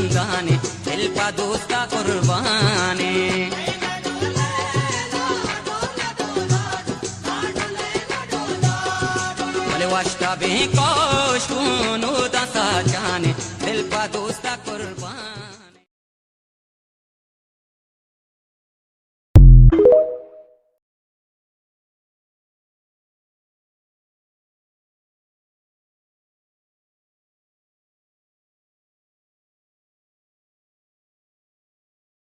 रमजाने दिल पा दोस्ता कुर्बाने वाश्ता बे कोश कुनो दसा जाने दिल पा दोस्ता कुर्बान।